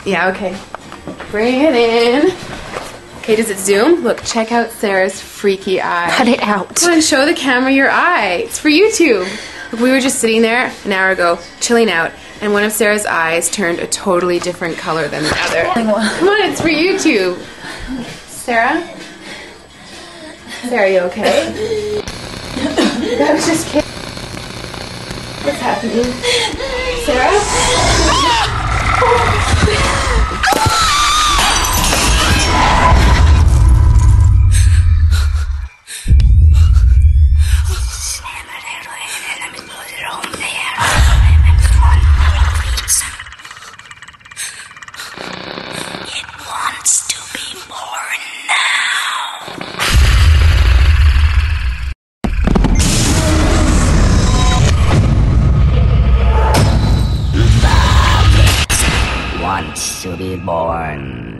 Yeah, okay. Bring it in. Okay, does it zoom? Look, check out Sarah's freaky eye. Cut it out. Come on, show the camera your eye. It's for YouTube. Look, we were just sitting there an hour ago, chilling out, and one of Sarah's eyes turned a totally different color than the other. Come on, it's for YouTube. Sarah? Sarah, you okay? That was just kidding. What's happening? Sarah? Wants to be born.